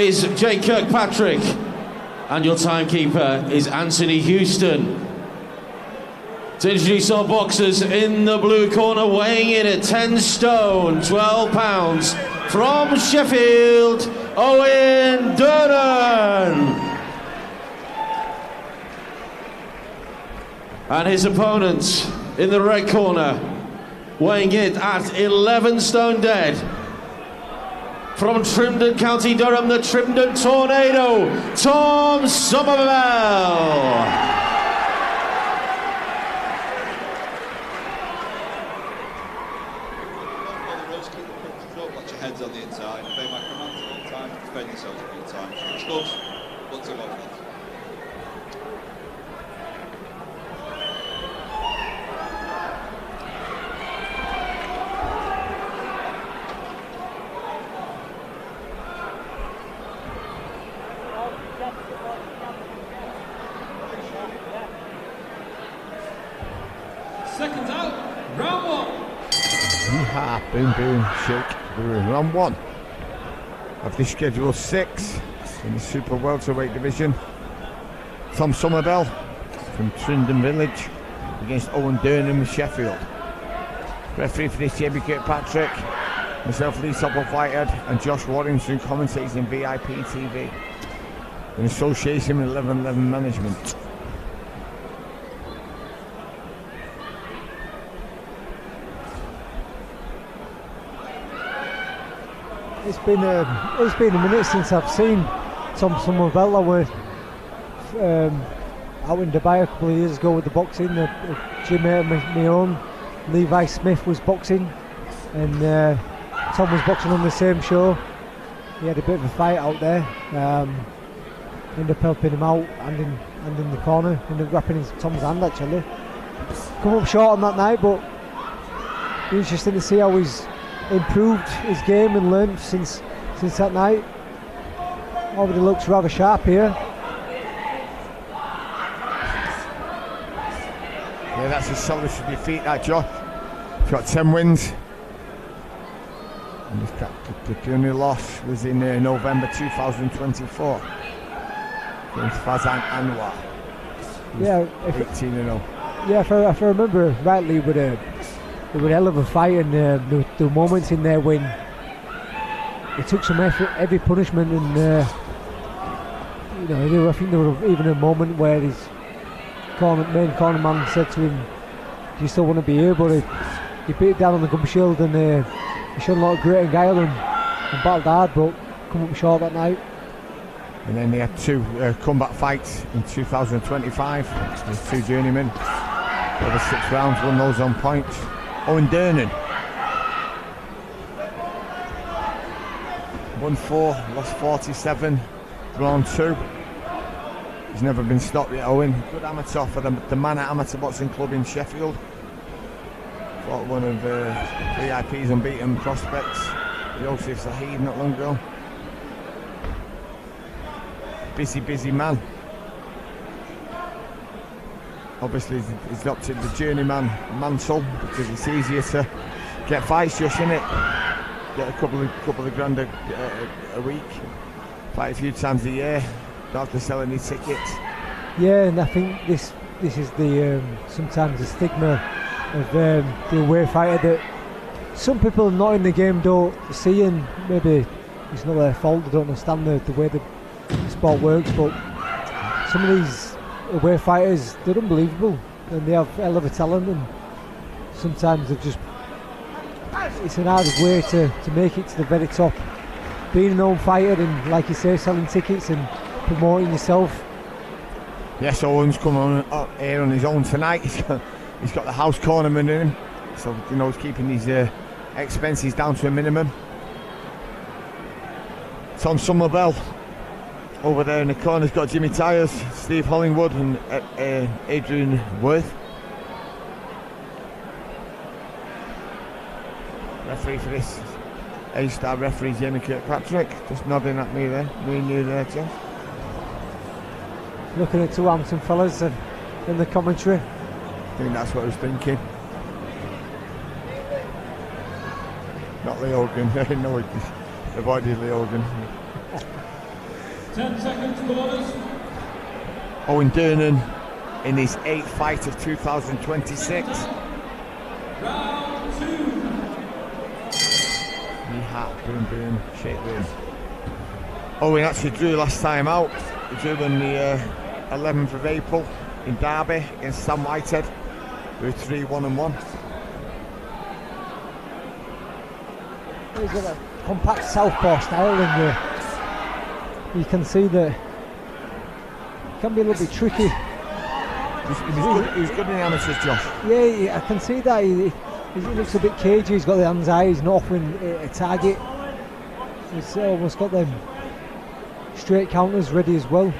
is Jake Kirkpatrick, and your timekeeper is Anthony Houston. To introduce our boxers in the blue corner, weighing in at 10 stone, 12 pounds, from Sheffield, Owen Durnan. And his opponent in the red corner, weighing in at 11 stone dead, from Trimdon, County Durham, the Trimdon Tornado, Tom Summerbell. Watch your heads on the inside, obey my commands at all times, defend yourselves at all times. Gloves, look to offense. Seconds out, round one. Boom, boom, shake. We're in round one of the schedule 6 in the super welterweight division. Tom Summerbell from Trindon Village against Owen Durnan with Sheffield. Referee for this, Jamie Kirkpatrick. Myself, Lee Topple Whitehead, and Josh Warrington commentates in VIP TV in association with 1111 Management. It's been a minute since I've seen Tom Summerbell. I was out in Dubai a couple of years ago with the boxing. A gym mate of my own, Levi Smith, was boxing, and Tom was boxing on the same show. He had a bit of a fight out there. Ended up helping him out, and in the corner, ended up wrapping Tom's hand actually. Come up short on that night, but interesting to see how he's improved his game and learned since that night. Already looks rather sharp here. Yeah, that's a solid defeat, that, Josh. He's got 10 wins. And the only loss was in November 2024 against Fazan Anwar. Yeah, 18-0. Yeah, if I remember rightly, it was a hell of a fight, and there were moments in there when he took some heavy punishment, and I think there was even a moment where his main corner man said to him, "Do you still want to be here?" But he beat it down on the gum shield, and he showed a lot of grit and guile and battled hard, but come up short that night. And then they had 2 comeback fights in 2025 with 2 journeymen. Over 6 rounds, won those on points. Owen Durnan won 4, lost 47, drawn 2. He's never been stopped yet, Owen. Good amateur for the Manor Amateur Boxing Club in Sheffield. Fought one of VIP's unbeaten prospects, Yosef Saheed, not long ago. Busy man. Obviously he's adopted the journeyman mantle because it's easier to get fights, just in it. Get a couple of grand a week, fight a few times a year, don't have to sell any tickets. Yeah, and I think this is the sometimes the stigma of the away fighter that some people not in the game don't see, and maybe it's not their fault, they don't understand the way the sport works, but some of these away fighters, they're unbelievable and they have a hell of a talent, and sometimes it's an hard way to make it to the very top, being a known fighter and, like you say, selling tickets and promoting yourself. Yes, Owen's come on here on his own tonight. He's got the house cornerman in him, so he's keeping his expenses down to a minimum. Tom Summerbell over there in the corner's got Jimmy Tyers, Steve Hollingwood and Adrian Worth. Referee for this, A-star referee Jamie Kirkpatrick, just nodding at me there, me and you there, Jeff. Looking at 2 Hampton fellas in the commentary. I think that's what I was thinking. Not Lee Hogan, no, avoided Lee Hogan. 10 seconds, corners. Owen Durnan in his 8th fight of 2026. Round 2. Knee hat, boom boom, shake boom. Owen actually drew last time out. He drew on the 11th of April in Derby against Sam Whitehead. We were 3-1-1. He's got a compact southpaw style, and you can see that it can be a little bit tricky. He was good in the amateurs, Josh. Yeah, I can see that. He looks a bit cagey. He's got the hands high. He's not offering a target. He's almost got them straight counters ready as well.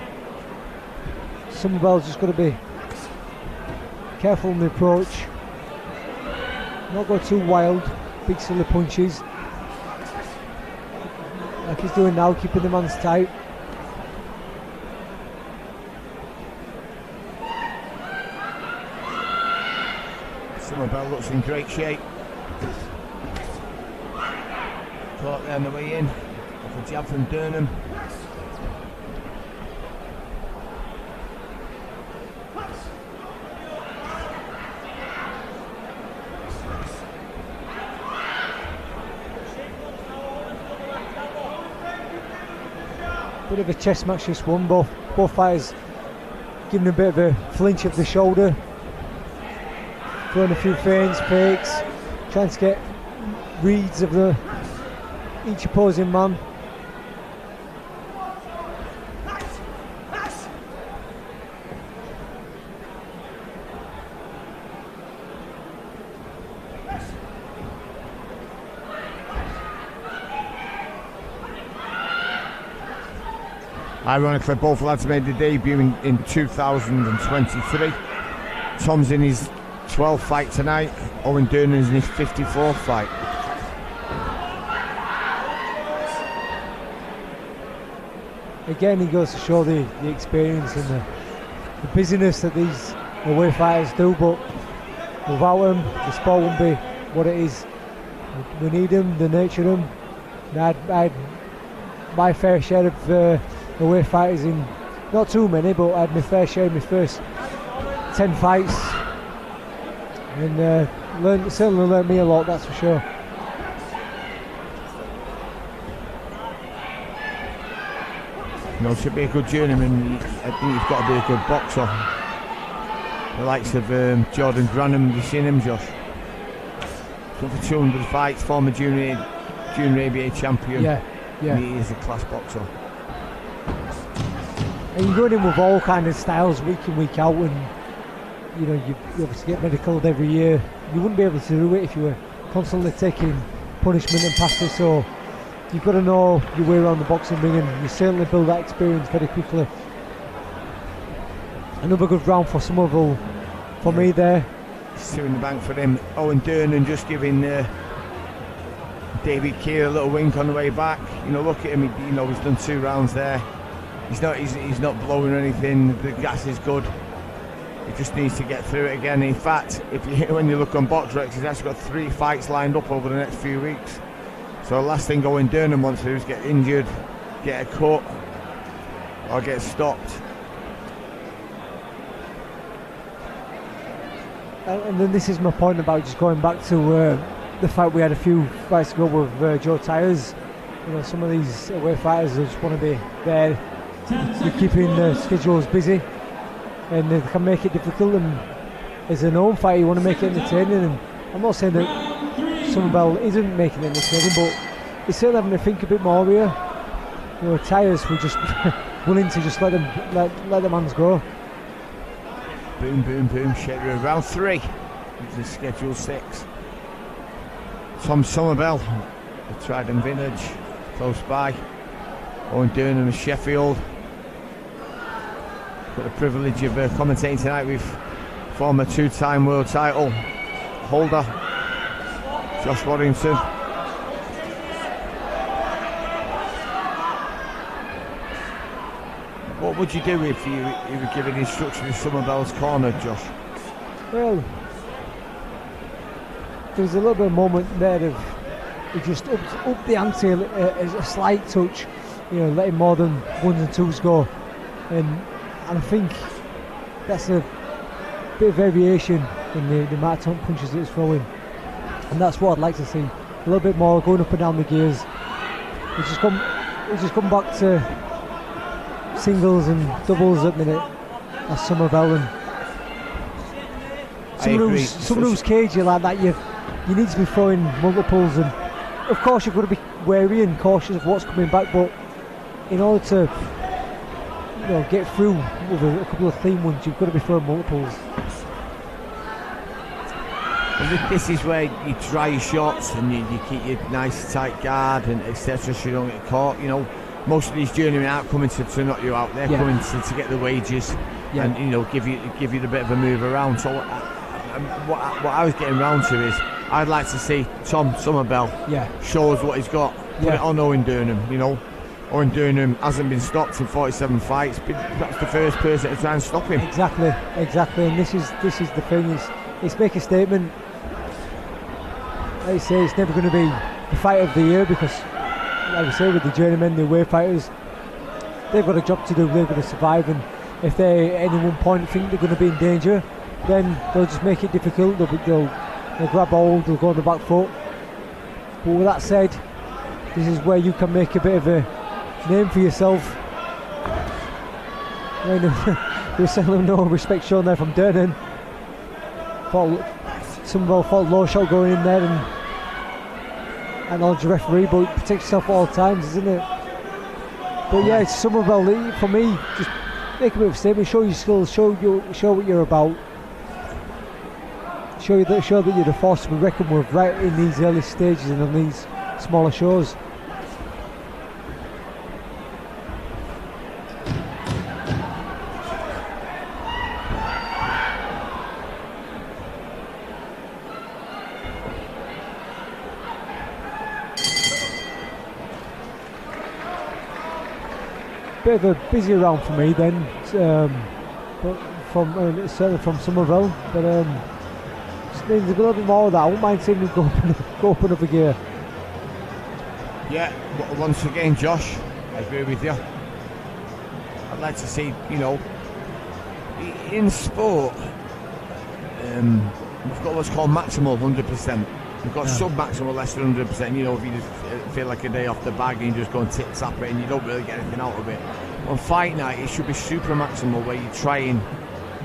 Summerbell's just got to be careful in the approach. Not go too wild. Big silly punches. Like he's doing now, keeping the man's tight. Summerbell looks in great shape. Caught there on the way in. Off a jab from Durnan. Bit of a chess match this one. Both fighters giving a bit of a flinch of the shoulder, throwing a few feints, fakes, trying to get reads of each opposing man. Ironically, both lads made their debut in 2023. Tom's in his 12th fight tonight. Owen Durnan is in his 54th fight. Again, he goes to show the experience and the busyness that these away fighters do, but without them, the sport wouldn't be what it is. We need them, they nurture them. I had my fair share of away fighters in, not too many, but I had my fair share in my first 10 fights, and certainly learned me a lot, that's for sure. You know, to be a good journeyman, I think you've got to be a good boxer. The likes of Jordan Granham, have you seen him, Josh? Done for 200 fights, former junior ABA champion. Yeah. He is a class boxer. And you're going in with all kind of styles week in, week out, and you know you obviously get medicaled every year. You wouldn't be able to do it if you were constantly taking punishment and passes. So you've got to know your way around the boxing ring, and you certainly build that experience very quickly. Another good round for Summerbell for me there. It's 2 in the bank for him. Owen Durnan just giving David Keir a little wink on the way back. You know, look at him. He's done 2 rounds there. He's not blowing or anything. The gas is good. He just needs to get through it again. In fact, when you look on BoxRec, he's actually got 3 fights lined up over the next few weeks. So the last thing Owen Durnan wants to do is get injured, get a cut, or get stopped. And then this is my point about just going back to the fight we had a few fights ago with Joe Tyers. You know, some of these away fighters just want to be there. They're keeping the schedules busy, and they can make it difficult. And as an home fight, you want to make it entertaining. And I'm not saying that Summerbell isn't making it entertaining, but he's certainly having to think a bit more here. You know, Tyers were just willing to just let the mans go. Boom, boom, boom. Schedule round 3. This is schedule 6. Tom Summerbell, the Trident Vintage, close by. Owen Durnan of Sheffield. Got the privilege of commentating tonight with former 2-time world title holder Josh Waddington. What would you do if you were given instruction in Summerbell's corner, Josh? Well, there was a little bit of moment there of he just upped the ante a slight touch, letting more than ones and twos go, and I think that's a bit of variation in the amount of punches that he's throwing, and that's what I'd like to see. A little bit more going up and down the gears. He's just come back to singles and doubles at the minute as Summerbell, and someone who's cagey like that, you need to be throwing multiples, and of course you've got to be wary and cautious of what's coming back, but in order to get through with a couple of clean ones, you've got to be throwing multiples. And this is where you try your shots and you keep your nice tight guard and etc. so you don't get caught. Most of these journeymen aren't coming to knock you out, they're coming to get the wages and give you a bit of a move around. So what I was getting round to is I'd like to see Tom Summerbell show us what he's got, put it on Owen Durnan. Owen Durnan hasn't been stopped in 47 fights, but that's the first person to try and stop him. Exactly, and this is the thing, it's make a statement. Like I say, it's never going to be the fight of the year because, like I say, with the journeymen, the away fighters, they've got a job to do, they've got to survive, and if they at any one point think they're going to be in danger, then they'll just make it difficult, they'll grab hold, they'll go on the back foot. But with that said, this is where you can make a bit of a name for yourself. There's certainly no respect shown there from Durnan. Summerbell fought low shot going in there and acknowledge the referee, but protect yourself at all times, isn't it? But yeah, it's Summerbell, for me, just make a bit of a statement, show your skills, show what you're about, show that you're the force to be reckoned with right in these early stages and on these smaller shows. Bit of a busy round for me then, but certainly from Summerbell, but just needs a little bit more of that. I wouldn't mind seeing him go up another gear. Yeah, once again, Josh, I agree with you. I'd like to see, in sport, we've got what's called maximal 100%. We've got sub-maximal less than 100%. If you just feel like a day off the bag and you just go and tip-tap it and you don't really get anything out of it. On fight night, it should be super maximal, where you're trying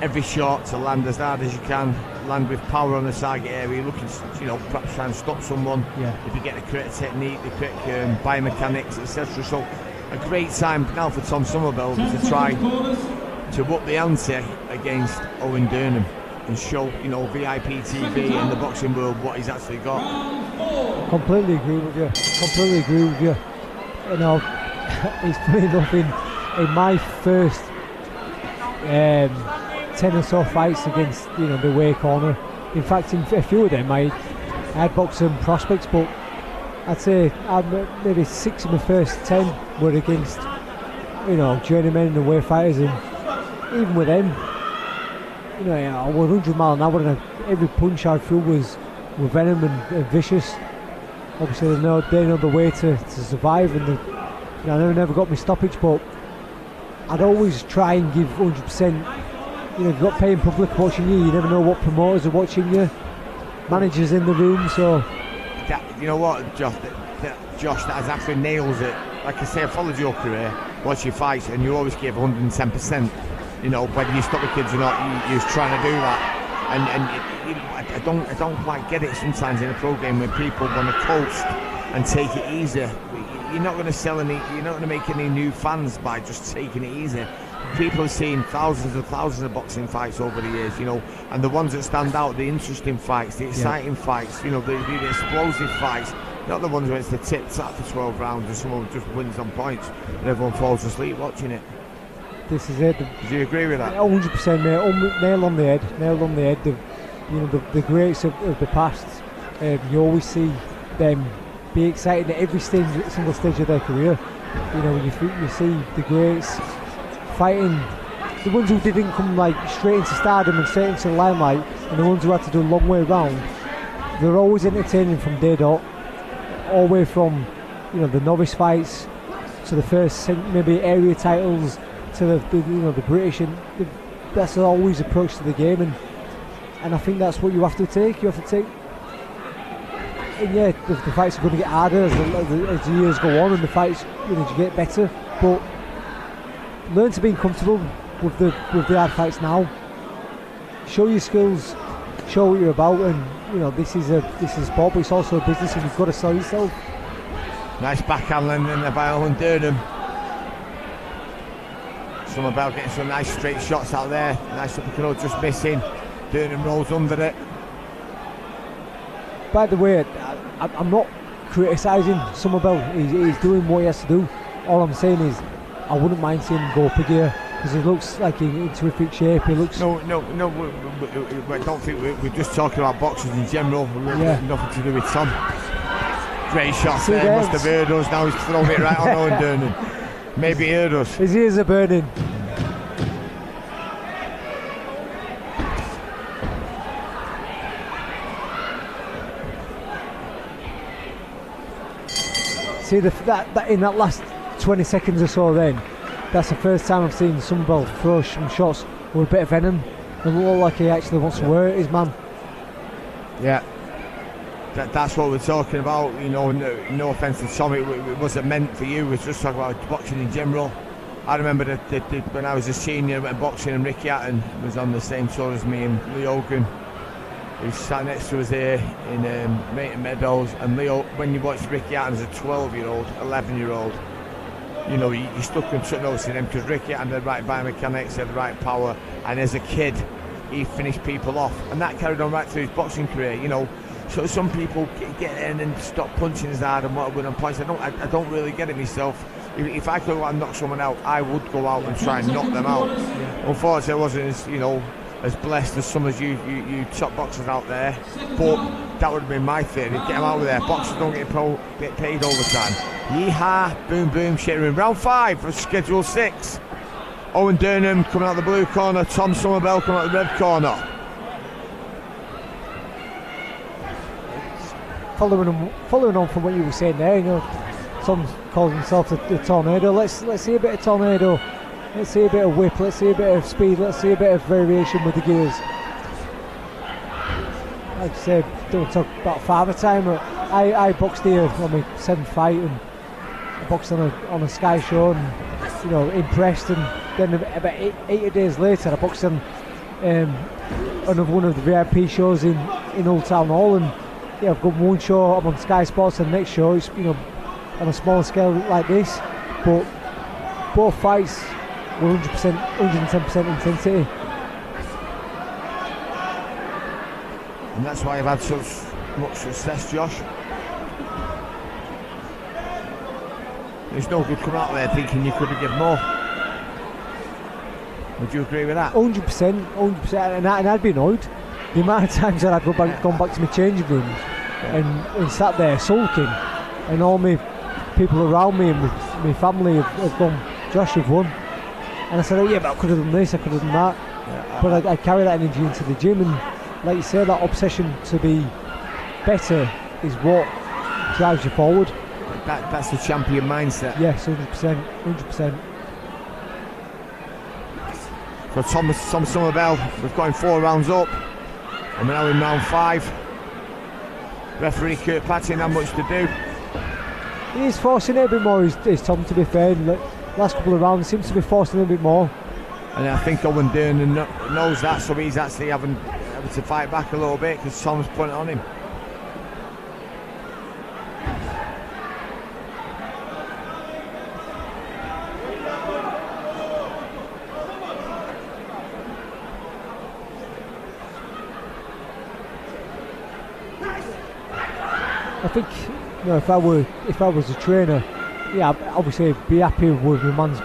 every shot to land as hard as you can, land with power on the target area, looking to, perhaps try and stop someone. If you get the correct technique, the correct biomechanics, etc. So a great time now for Tom Summerbell to try to up the ante against Owen Durnan and show, VIP TV and the boxing world what he's actually got. Completely agree with you. It's funny enough, in my first 10 or so fights against the away corner, in fact in a few of them I had boxing prospects, but I'd say maybe 6 of my first 10 were against journeymen and away fighters, and even with them, I was 100 mile an hour and every punch I threw was venom and vicious. Obviously they know the way to survive, and I never got my stoppage, but I'd always try and give 100%. You've got paying public watching you never know what promoters are watching you, managers in the room, so... Josh, that exactly nails it. Like I say, I followed your career, watch your fights, and you always give 110%. Whether you stop the kids or not, you're trying to do that. And I don't quite get it sometimes in a pro game when people want to coast and take it easy. You're not going to make any new fans by just taking it easy. People have seen thousands and thousands of boxing fights over the years, and the ones that stand out, the interesting fights, the exciting fights, the explosive fights, not the ones where it's the tip-tap for 12 rounds and someone just wins on points and everyone falls asleep watching it. This is it. Do you agree with that? 100%, mate. Nail on the head. The greats of the past. You always see them be excited at every single stage of their career. You see the greats fighting, the ones who didn't come straight into stardom and straight into the limelight, and the ones who had to do a long way around. They're always entertaining from day dot, all the way from the novice fights to the first maybe area titles to the British, and that's always approach to the game, and I think that's what you have to take. You have to take. And yeah, the fights are going to get harder as the years go on, and the fights you get better. But learn to be comfortable with the hard fights now. Show your skills, show what you're about, and this is a sport, but it's also a business, and you've got to sell yourself. Nice backhand landing there by Owen Durnan. Summerbell getting some nice straight shots out there. Nice uppercut just missing. Durnan rolls under it. By the way, I'm not criticising Summerbell. He's doing what he has to do. All I'm saying is I wouldn't mind seeing him go up a gear, because he looks like he's in terrific shape. He looks. No. I don't think we're just talking about boxers in general. Nothing to do with Tom. Great shot there. Must have heard us. Now he's thrown it right on Owen Durnan. Maybe he heard us. His ears are burning. See that in that last 20 seconds or so, then that's the first time I've seen Summerbell throw some shots with a bit of venom and look like he actually wants to hurt his man. Yeah, that's what we're talking about. No offence to Tom, it wasn't meant for you. We're just talking about boxing in general. I remember that when I was a senior, went boxing, and Ricky Hatton was on the same tour as me, and Leo Hogan, who sat next to us here in Maton Meadows. And Leo, when you watch Ricky Hatton as a 12-year-old, 11-year-old, you stuck and took notice of him, because Ricky Hatton had the right biomechanics, had the right power, and as a kid, he finished people off, and that carried on right through his boxing career. So some people get in and stop punching as hard and want to win on points. I don't really get it myself. If I could go out and knock someone out, I would go out and try and knock them out. Unfortunately, I wasn't as blessed as some of you top boxers out there, but that would have been my theory. Get them out of there. Boxers don't get paid all the time. Yeehaw, boom boom, shattering. Round 5 for schedule 6. Owen Durnan coming out the blue corner, Tom Summerbell coming out the red corner. Following on from what you were saying there, Tom calls himself the Tornado. Let's see a bit of Tornado. Let's see a bit of whip, let's see a bit of speed, let's see a bit of variation with the gears. Like I said, don't talk about father time. I boxed here on my 7th fight, and I boxed on a Sky show, and impressed. And then about 80 days later, I boxed on another one of the VIP shows in Old Town Hall, and I've got one show, I'm on Sky Sports, and the next show is on a smaller scale like this, but both fights were 110% intensity. And that's why I've had such much success, Josh. It's no good coming out there thinking you could have given more. Would you agree with that? 100%, and I'd be annoyed. The amount of times that I've gone back to my changing rooms and sat there sulking, and all my people around me and my family have gone, Josh, you've won. And I said, oh yeah, but I could have done this, I could have done that. Yeah, but I carry that energy into the gym, and like you say, that obsession to be better is what drives you forward. That's the champion mindset. Yes, 100%. For Tom Summerbell, we've got him 4 rounds up, and we're now in round 5. Referee Kirkpatrick had much to do. He is forcing it a bit more, is Tom, to be fair. Last couple of rounds seems to be forcing a bit more. And I think Owen Durnan knows that, so he's actually having to fight back a little bit, because Tom's putting it on him. I think if I was a trainer, yeah, I'd obviously be happy with the man's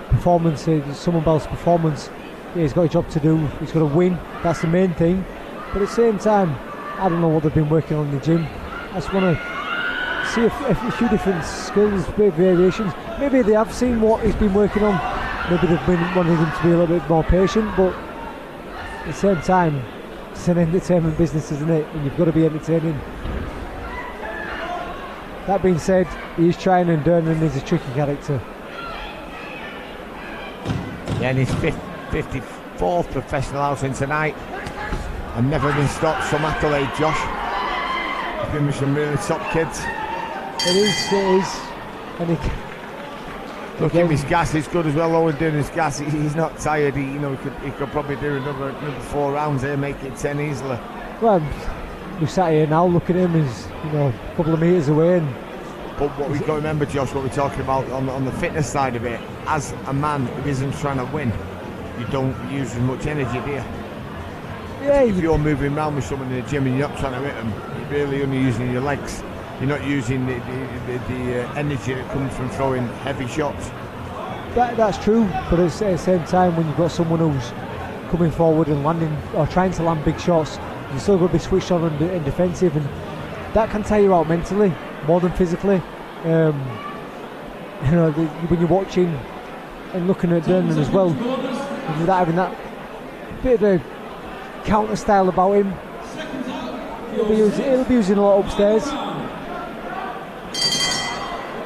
performance, Summerbell's performance. Yeah, he's got a job to do, he's got to win, that's the main thing. But at the same time, I don't know what they've been working on in the gym. I just want to see a few different skills, a bit of variations. Maybe they have seen what he's been working on, maybe they've been wanting him to be a little bit more patient, but at the same time, it's an entertainment business, isn't it? And you've got to be entertaining. That being said, he's trying, and Durnan is a tricky character. Yeah, and his 54th professional outing tonight, and never been stopped. Some accolade, Josh. He's been with some really top kids. It is. And look at his gas, it's good as well. Owen doing his gas, he's not tired. He could probably do another 4 rounds here, make it 10 easily. Well, we sat here now, look at him, he's a couple of metres away. But what we've got to remember, Josh, what we're talking about on the fitness side of it, as a man who isn't trying to win, you don't use as much energy, do you? Yeah. If you're moving around with someone in the gym and you're not trying to hit them, you're really only using your legs. You're not using the energy that comes from throwing heavy shots. That's true, but at the same time, when you've got someone who's coming forward and landing or trying to land big shots, you're still going to be switched on and defensive, and that can tire you out mentally more than physically. When you're watching and looking at Durnan as well, without having that bit of a counter style about him, he'll be using a lot upstairs.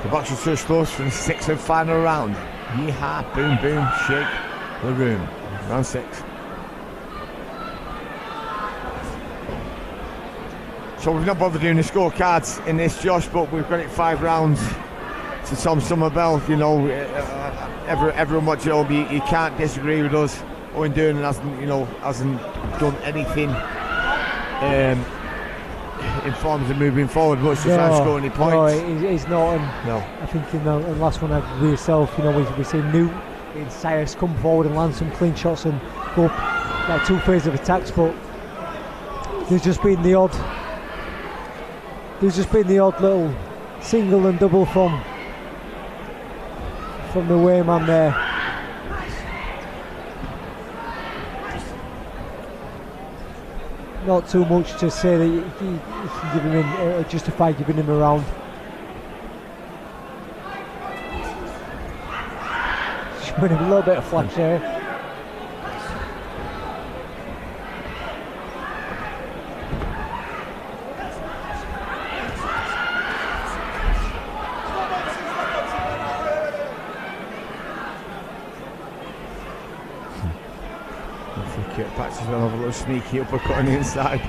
The boxers touch close for the 6th and final round. Yeehaw, boom, boom, shake the room. Round 6. So we've not bothered doing the scorecards in this, Josh, but we've got it 5 rounds to Tom Summerbell. Everyone watching home, you can't disagree with us. Owen Durnan hasn't done anything in forms of moving forward much to try and score any points. No, he's not. No. I think in the last one with yourself, we've seen Newt in Cyrus come forward and land some clean shots and go up like 2 phases of attacks, but there's just been the odd little single and double from the way man there. Not too much to say that you can give him justify giving him a round. Showing him a little bit of flash there. Patches will have a little sneaky uppercut on the inside.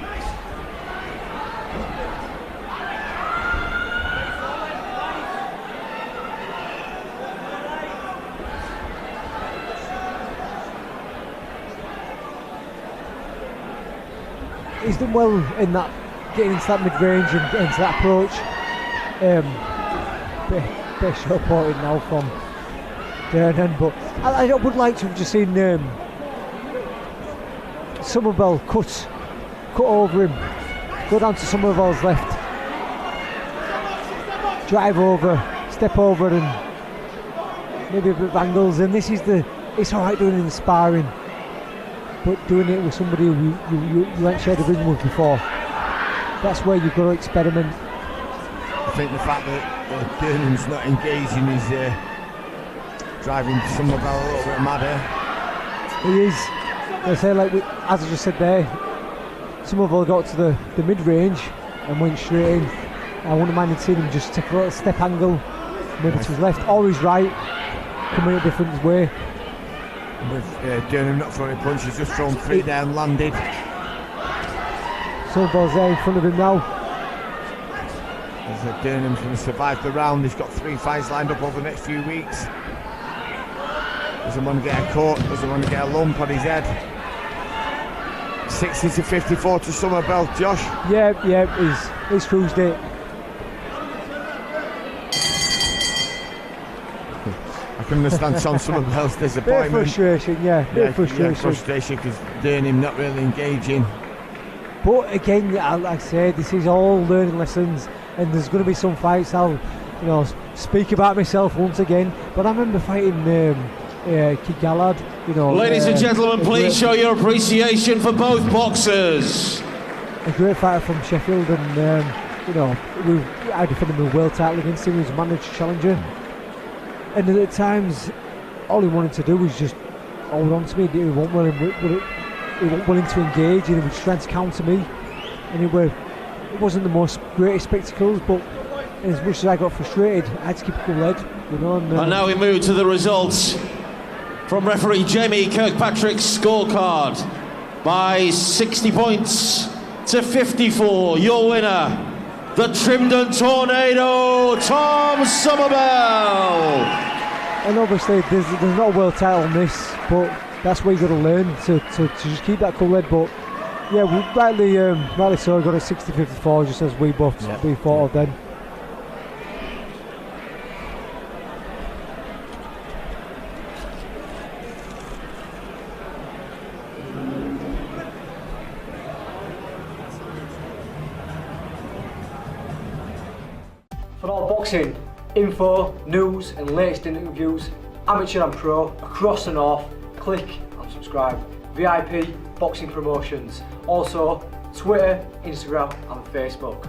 He's done well in that, getting into that mid-range and into that approach. Best shot ported now from Durnan, but I would like to have just seen Summerbell cut over him, go down to Summerbell's left, drive over, step over, and maybe a bit of angles. And it's alright doing it in sparring, but doing it with somebody who you haven't shared a ring with before, that's where you've got to experiment. I think the fact that Durnan's not engaging is driving Summerbell a little bit mad here. He is. I say, as I just said there, Summerbell got to the mid-range and went straight in. I wouldn't mind seeing him just take a little step angle, maybe to his left or his right, coming a different way. With Durnan not throwing punches, just thrown 3 down, landed. Summerbell's there in front of him now. As Durnan's going to survive the round, he's got 3 fights lined up over the next few weeks. Doesn't want to get a cut, doesn't want to get a lump on his head. 60-54 to Summerbell, Josh. Yeah, he's cruised it. I can understand Tom Summerbell's disappointment. Bit of frustration, frustration because Durnan not really engaging. But again, like I said, this is all learning lessons, and there's going to be some fights I'll, speak about myself once again. But I remember fighting Kid Gallard, Ladies and gentlemen, please show your appreciation for both boxers. A great fighter from Sheffield, and I defended him a world title against him. He was a manager challenger, and at times, all he wanted to do was just hold on to me. He wasn't willing to engage, and he was trying to counter me, and it wasn't the most greatest spectacles, but as much as I got frustrated, I had to keep a cool head, you know. And now we move to the results from referee Jamie Kirkpatrick's scorecard. By 60 points to 54, your winner, the Trimdon Tornado, Tom Summerbell. And obviously there's not a world title on this, but that's where you got to learn to just keep that cool head. But yeah, we rightly so, got a 60-54, just as we both we thought of then. For all boxing info, news and latest interviews, amateur and pro, across the north, click and subscribe. VIP Boxing Promotions. Also Twitter, Instagram and Facebook.